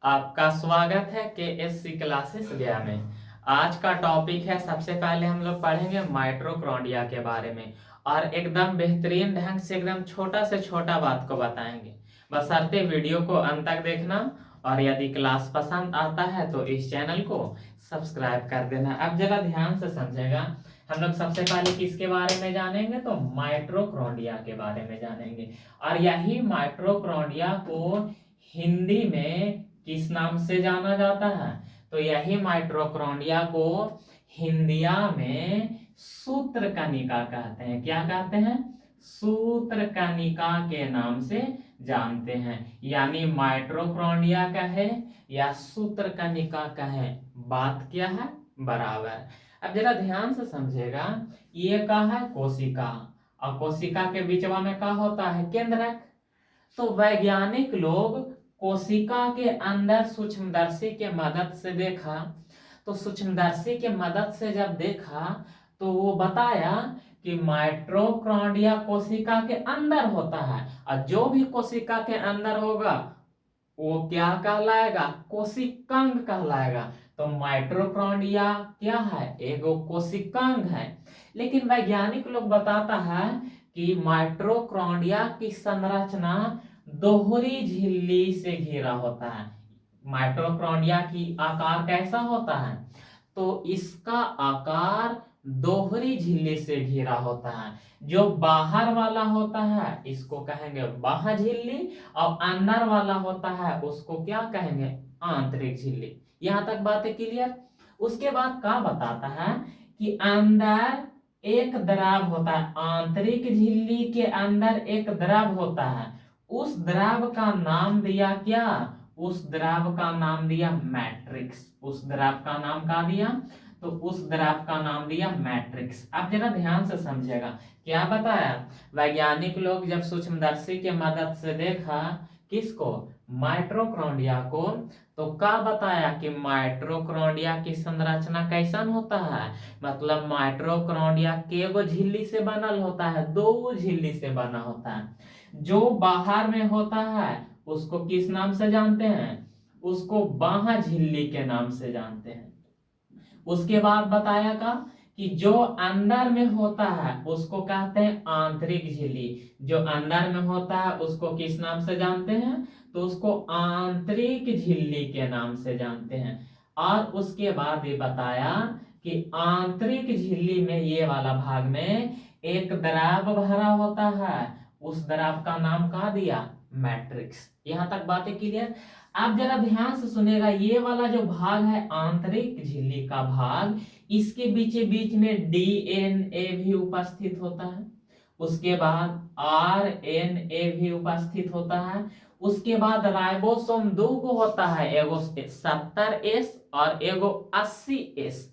आपका स्वागत है KSC क्लासेस गया में। आज का टॉपिक है, सबसे पहले हम लोग पढ़ेंगे माइटोकॉन्ड्रिया के बारे में और एकदम बेहतरीन ढंग से एकदम छोटा से छोटा बात को बताएंगे। बशर्ते वीडियो को अंत तक देखना और यदि क्लास पसंद आता है तो इस चैनल को सब्सक्राइब कर देना। अब जरा ध्यान से समझेगा, हम लोग सबसे पहले किसके बारे में जानेंगे तो माइटोकॉन्ड्रिया के बारे में जानेंगे। और यही माइटोकॉन्ड्रिया को हिंदी में किस नाम से जाना जाता है तो यही माइटोकॉन्ड्रिया को हिंदिया में सूत्रकणिका कहते हैं। क्या कहते हैं? सूत्रकणिका के नाम से जानते हैं। यानी माइटोकॉन्ड्रिया का है या सूत्रकणिका का है, बात क्या है? बराबर। अब जरा ध्यान से समझेगा, ये का है कोशिका और कोशिका के बीचवा में क्या होता है? केंद्रक। तो वैज्ञानिक लोग कोशिका के अंदर सूक्ष्मदर्शी के मदद से देखा, तो सूक्ष्मदर्शी के मदद से जब देखा तो वो बताया कि माइटोकॉन्ड्रिया कोशिका के अंदर होता है और जो भी कोशिका के अंदर होगा वो क्या कहलाएगा? कोशिकांग कहलाएगा। तो माइटोकॉन्ड्रिया क्या है? एगो कोशिकांग है। लेकिन वैज्ञानिक लोग बताता है कि माइटोकॉन्ड्रिया की संरचना दोहरी झिल्ली से घिरा होता है। माइटोकॉन्ड्रिया की आकार कैसा होता है? तो इसका आकार दोहरी झिल्ली से घिरा होता है। जो बाहर वाला होता है इसको कहेंगे बाह्य झिल्ली और अंदर वाला होता है उसको क्या कहेंगे? आंतरिक झिल्ली। यहां तक बातें क्लियर? उसके बाद क्या बताता है कि अंदर एक द्रव होता है, आंतरिक झिल्ली के अंदर एक द्रव होता है। उस द्रव का नाम दिया क्या? उस द्रव का नाम दिया मैट्रिक्स। उस द्रव का नाम क्या दिया? तो उस द्रव का नाम दिया मैट्रिक्स। अब जरा ध्यान से समझेगा, क्या बताया? वैज्ञानिक लोग जब सूक्ष्मदर्शी के मदद से देखा किसको? माइटोकॉन्ड्रिया को, तो क्या बताया कि माइटोकॉन्ड्रिया की संरचना कैसन होता है? मतलब माइटोकॉन्ड्रिया केगो झिल्ली से बनल होता है? दो झिल्ली से बना होता है। जो बाहर में होता है उसको किस नाम से जानते हैं? उसको बाह्य झिल्ली के नाम से जानते हैं। उसके बाद बताया का कि जो अंदर में होता है उसको कहते हैं आंतरिक झिल्ली। जो अंदर में होता है उसको किस नाम से जानते हैं? तो उसको आंतरिक झिल्ली के नाम से जानते हैं। और उसके बाद ये बताया कि आंतरिक झिल्ली में ये वाला भाग में एक द्रव भरा होता है, उस द्रव का नाम क्या दिया? मैट्रिक्स। यहां तक बातें क्लियर? आप जरा ध्यान से सुनेगा, ये वाला जो भाग है आंतरिक झिल्ली का भाग, इसके बीच बीच में DNA भी उपस्थित होता है। उसके बाद RNA भी उपस्थित होता है। उसके बाद राइबोसोम दो को होता है, एगो 70S और एगो 80S।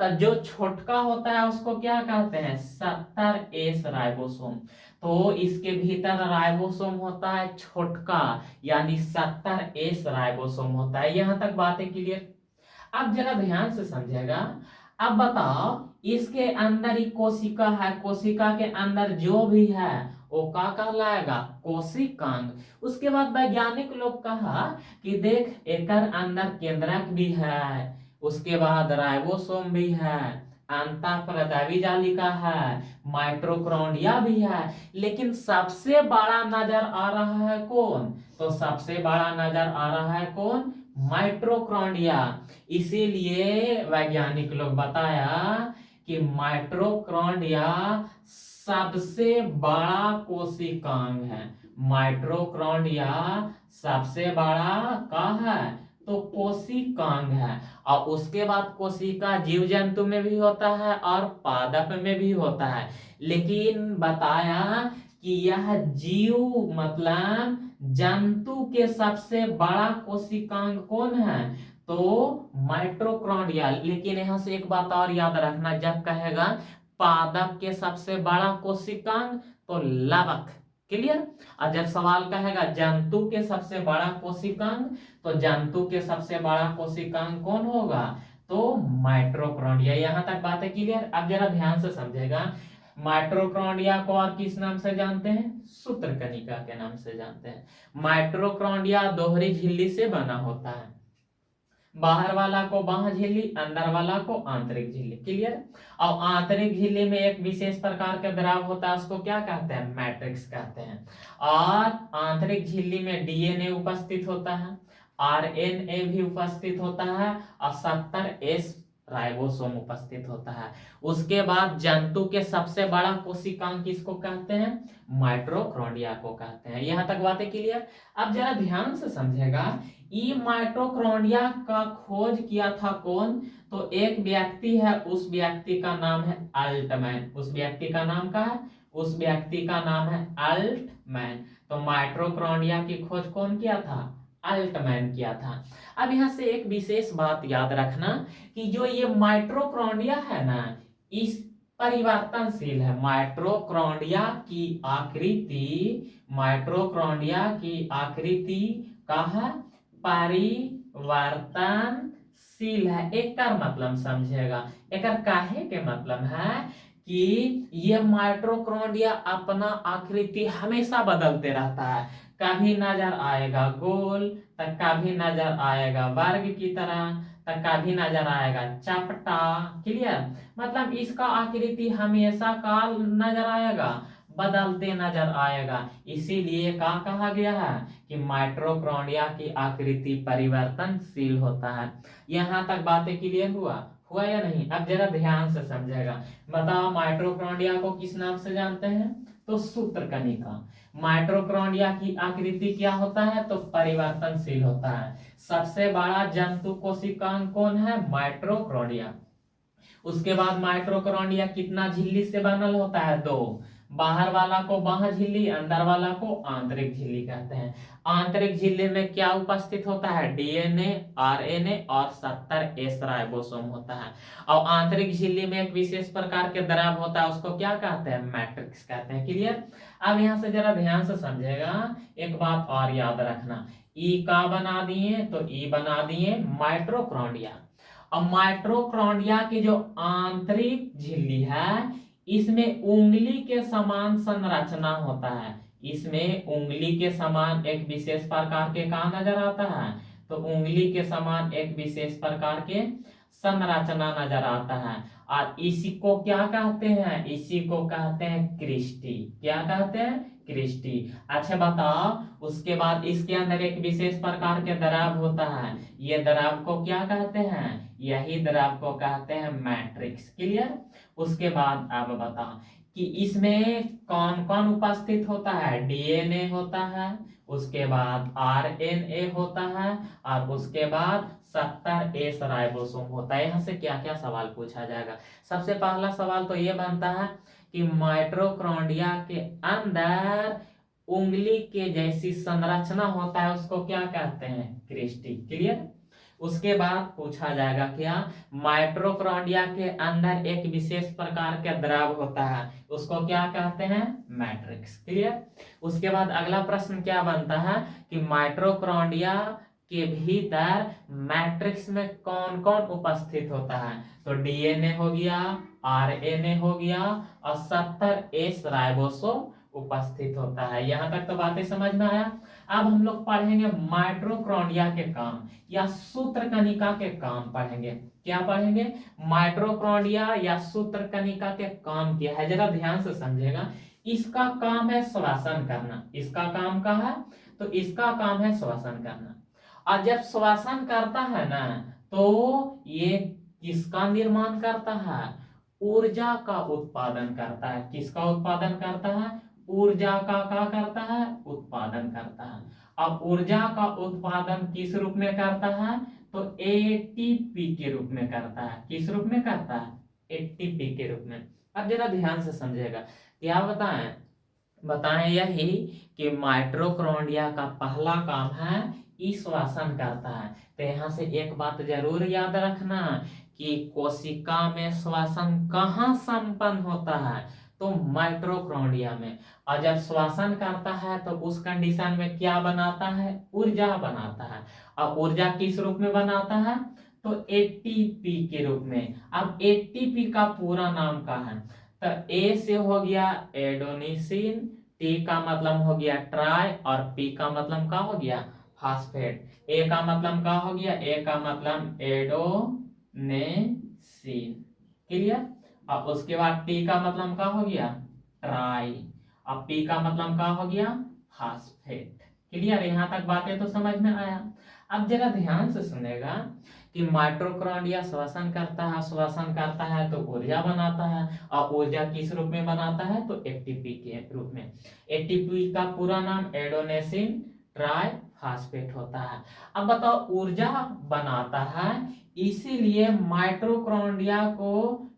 तो जो छोटका होता है उसको क्या कहते हैं? 70S ribosome. तो इसके भीतर राइबोसोम होता है छोटका, यानी 70S राइबोसोम होता है। यहां तक बातें क्लियर? अब जरा ध्यान से समझेगा। अब बताओ, इसके अंदर ही कोशिका है, कोशिका के अंदर जो भी है वो क्या कहलाएगा? कोशिकांग। उसके बाद वैज्ञानिक लोग कहा कि देख एकर अंदर केंद्रक भी है, उसके बाद राइबोसोम भी है, अंतःपरदावी जालिका है, माइटोकॉन्ड्रिया भी है, लेकिन सबसे बड़ा नजर आ रहा है कौन? तो सबसे बड़ा नजर आ रहा है कौन? माइटोकॉन्ड्रिया। इसीलिए वैज्ञानिक लोग बताया कि माइटोकॉन्ड्रिया सबसे बड़ा कोशिकांग है। माइटोकॉन्ड्रिया सबसे बड़ा का है? तो कोशिकांग है। और उसके बाद कोशिका जीव जंतु में भी होता है और पादप में भी होता है। लेकिन बताया कि यह जीव मतलब जंतु के सबसे बड़ा कोशिकांग कौन है? तो माइटोकॉन्ड्रिया। लेकिन यहां से एक बात और याद रखना, जब कहेगा पादप के सबसे बड़ा कोशिकांग तो लवक। क्लियर? और जब सवाल कहेगा जंतु के सबसे बड़ा कोशिकांग तो जंतु के सबसे बड़ा कोशिकांग कौन होगा? तो माइटोकॉन्ड्रिया। यहां तक बातें क्लियर? अब जरा ध्यान से समझेगा, माइटोकॉन्ड्रिया को और किस नाम से जानते हैं? सूत्रकणिका के नाम से जानते हैं। माइटोकॉन्ड्रिया दोहरी झिल्ली से बना होता है। बाहर वाला को बाह्य झिल्ली, अंदर वाला को आंतरिक झिल्ली। क्लियर। और आंतरिक झिल्ली में एक विशेष प्रकार का द्रव होता है, उसको क्या कहते हैं? मैट्रिक्स कहते हैं। और आंतरिक झिल्ली में डीएनए उपस्थित होता है, आरएनए भी उपस्थित होता है और 70S राइबोसोम उपस्थित होता है। उसके बाद जंतु के सबसे बड़ा कोशिकांग किसको कहते हैं? माइटोकॉन्ड्रिया को कहते हैं। यहां तक बातें क्लियर। अब जरा ध्यान से समझेगा, ई माइटोकॉन्ड्रिया का खोज किया था कौन? तो एक व्यक्ति है, उस व्यक्ति का नाम है अल्टमैन। उस व्यक्ति का नाम क्या है? उस व्यक्ति का नाम है अल्टमैन। तो माइटोकॉन्ड्रिया की खोज कौन किया था? अल्टमैन किया था। अब यहां से एक विशेष बात याद रखना कि जो ये माइटोकॉन्ड्रिया है ना, इस परिवर्तनशील है। माइटोकॉन्ड्रिया की आकृति, माइटोकॉन्ड्रिया की आकृति का है परिवर्तनशील है। एक का मतलब समझेगा, एक काहे के मतलब है कि ये माइटोकॉन्ड्रिया अपना आकृति हमेशा बदलते रहता है। कभी नजर आएगा गोल, तो कभी नजर आएगा वर्ग की तरह, तो कभी नजर आएगा चपटा। क्लियर। मतलब इसका आकृति हमेशा का नजर आएगा, बदलते नजर आएगा। इसीलिए क्या कहा गया है कि माइटोकॉन्ड्रिया की आकृति परिवर्तनशील होता है। यहां तक बातें क्लियर हुआ या नहीं? अब जरा ध्यान से समझेगा। बताओ माइटोकॉन्ड्रिया को किस नाम से जानते हैं? तो सूत्रकणिका। माइटोकॉन्ड्रिया की आकृति क्या होता है? तो परिवर्तनशील होता है। सबसे बड़ा जंतु कोशिकांग कौन है? माइटोकॉन्ड्रिया। उसके बाद माइटोकॉन्ड्रिया कितना झिल्ली से बनल होता है? 2। बाहर वाला को बाह्य झिल्ली, अंदर वाला को आंतरिक झिल्ली कहते हैं। आंतरिक झिल्ली में क्या उपस्थित होता है? डीएनए, आरएनए और 70S राइबोसोम होता है। और आंतरिक झिल्ली में एक विशेष प्रकार के द्रव होता है, उसको क्या कहते हैं? मैट्रिक्स कहते हैं। क्लियर। अब यहाँ से जरा ध्यान से समझेगा, एक बात और याद रखना। ई का बना दिए, तो ई बना दिए माइटोकॉन्ड्रिया। अब माइटोकॉन्ड्रिया की जो आंतरिक झिल्ली है, इसमें उंगली के समान संरचना होता है। इसमें उंगली के समान एक विशेष प्रकार के कहा नजर आता है? तो उंगली के समान एक विशेष प्रकार के संरचना नजर आता है। और इसी को क्या कहते हैं? इसी को कहते हैं क्रिस्टी। क्या कहते हैं? क्रिस्टी। अच्छा बताओ, उसके बाद इसके अंदर एक विशेष प्रकार के द्रव होता है, ये द्रव को क्या कहते हैं? यही द्रव को कहते हैं मैट्रिक्स। क्लियर। उसके बाद अब बताओ कि इसमें कौन कौन उपस्थित होता है? डीएनए होता है, उसके बाद आरएनए होता है, और उसके बाद 70S राइबोसोम होता है। यहाँ से क्या क्या सवाल पूछा जाएगा? सबसे पहला सवाल तो ये बनता है कि माइटोकॉन्ड्रिया के अंदर उंगली के जैसी संरचना होता है, उसको क्या कहते हैं? क्रिस्टी। क्लियर। उसके बाद पूछा जाएगा क्या? माइटोकॉन्ड्रिया के अंदर एक विशेष प्रकार का द्रव होता है, उसको क्या कहते हैं? मैट्रिक्स। क्लियर। उसके बाद अगला प्रश्न क्या बनता है कि माइटोकॉन्ड्रिया के भीतर मैट्रिक्स में कौन कौन उपस्थित होता है? तो डीएनए हो गया, आरएनए हो गया और 70S राइबोसोम उपस्थित होता है। यहां तक तो बातें समझ में आया। अब हम लोग पढ़ेंगे माइटोकॉन्ड्रिया के काम या सूत्रकणिका के काम पढ़ेंगे। क्या पढ़ेंगे? माइटोकॉन्ड्रिया या सूत्रकणिका के काम क्या है, जरा ध्यान से समझेगा। इसका काम है श्वसन करना। इसका काम क्या है? तो इसका काम है श्वसन करना। और जब श्वसन करता है ना, तो ये किसका निर्माण करता है? ऊर्जा का उत्पादन करता है। किसका उत्पादन करता है? ऊर्जा का क्या करता है? उत्पादन करता है। अब ऊर्जा का उत्पादन किस रूप में करता है? तो एटीपी के रूप में करता है। किस रूप में करता है? एटीपी के रूप में। अब जरा ध्यान से समझेगा, क्या बताएं यही कि माइटोकॉन्ड्रिया का पहला काम है श्वसन करता है। तो यहाँ से एक बात जरूर याद रखना कि कोशिका में श्वसन कहाँ संपन्न होता है? तो माइटोकॉन्ड्रिया में। और जब श्वसन करता है तो उस कंडीशन में क्या बनाता है? ऊर्जा बनाता है। और ऊर्जा किस रूप में बनाता है? तो एटीपी के रूप में। अब एटीपी का पूरा नाम क्या है? तो ए से हो गया एडोनिसिन, टी का मतलब हो गया ट्राई और पी का मतलब क्या हो गया? फास्फेट। ए का मतलब क्या हो गया, ए का मतलब एडोनेसिन, क्लियर। अब उसके बाद टी का मतलब क्या हो गया, ट्राई। अब पी का मतलब क्या हो गया, फास्फेट, क्लियर। यहां तक बातें तो समझ में आया। अब जरा ध्यान से सुनेगा कि माइटोकॉन्ड्रिया श्वसन करता है, श्वसन करता है तो ऊर्जा बनाता है, और ऊर्जा किस रूप में बनाता है, तो एटीपी के रूप में। एटीपी का पूरा नाम एडोनेसिन ट्राई फास्फेट होता है। अब बताओ, ऊर्जा बनाता है, इसीलिए माइटोकॉन्ड्रिया को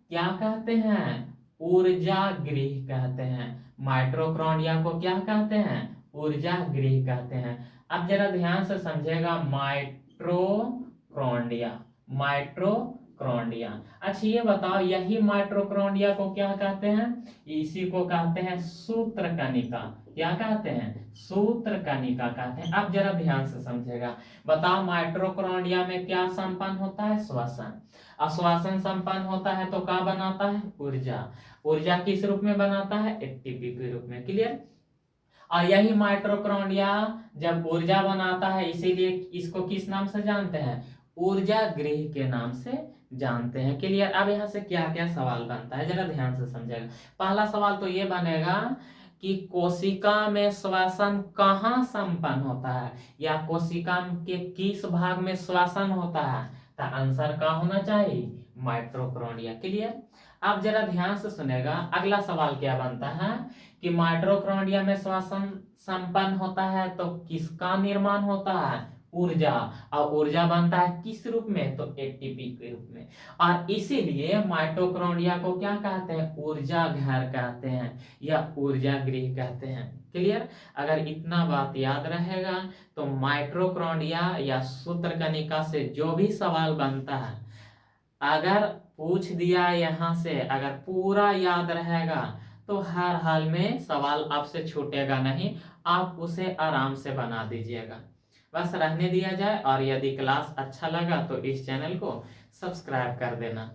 क्या कहते हैं, ऊर्जा गृह कहते हैं। माइटोकॉन्ड्रिया को क्या कहते हैं, ऊर्जा गृह कहते हैं। अब जरा ध्यान से समझेगा, माइटोकॉन्ड्रिया, माइटोकॉन्ड्रिया। अच्छा ये बताओ, यही माइटोकॉन्ड्रिया को क्या कहते हैं, इसी को कहते हैं सूत्रकणिका। क्या कहते हैं, सूत्रकणिका कहते हैं। अब जरा ध्यान से समझेगा, बताओ माइटोकॉन्ड्रिया में क्या संपन्न होता है, श्वसन। श्वसन संपन्न होता है तो क्या बनाता है, ऊर्जा। ऊर्जा किस रूप में बनाता है, एटीपी के रूप में, क्लियर। और यही माइटोकॉन्ड्रिया जब ऊर्जा बनाता है, इसीलिए इसको किस नाम से जानते हैं, ऊर्जा गृह के नाम से जानते हैं, क्लियर। अब यहाँ से क्या क्या सवाल बनता है, जरा ध्यान से समझेगा। पहला सवाल तो ये बनेगा कि कोशिका में श्वसन कहाँ संपन्न होता है, या कोशिका के किस भाग में श्वसन होता है, तो आंसर क्या होना चाहिए, माइटोकॉन्ड्रिया, क्लियर। अब जरा ध्यान से सुनेगा, अगला सवाल क्या बनता है कि माइटोकॉन्ड्रिया में श्वसन संपन्न होता है तो किसका निर्माण होता है, ऊर्जा। और ऊर्जा बनता है किस रूप में, तो एटीपी के रूप में। और इसीलिए माइटोकॉन्ड्रिया को क्या कहते हैं, ऊर्जा घर कहते हैं, या ऊर्जा गृह कहते हैं, क्लियर। अगर इतना बात याद रहेगा तो माइटोकॉन्ड्रिया या सूत्रकणिका से जो भी सवाल बनता है, अगर पूछ दिया यहाँ से, अगर पूरा याद रहेगा तो हर हाल में सवाल आपसे छूटेगा नहीं, आप उसे आराम से बना दीजिएगा। बस रहने दिया जाए, और यदि क्लास अच्छा लगा तो इस चैनल को सब्सक्राइब कर देना।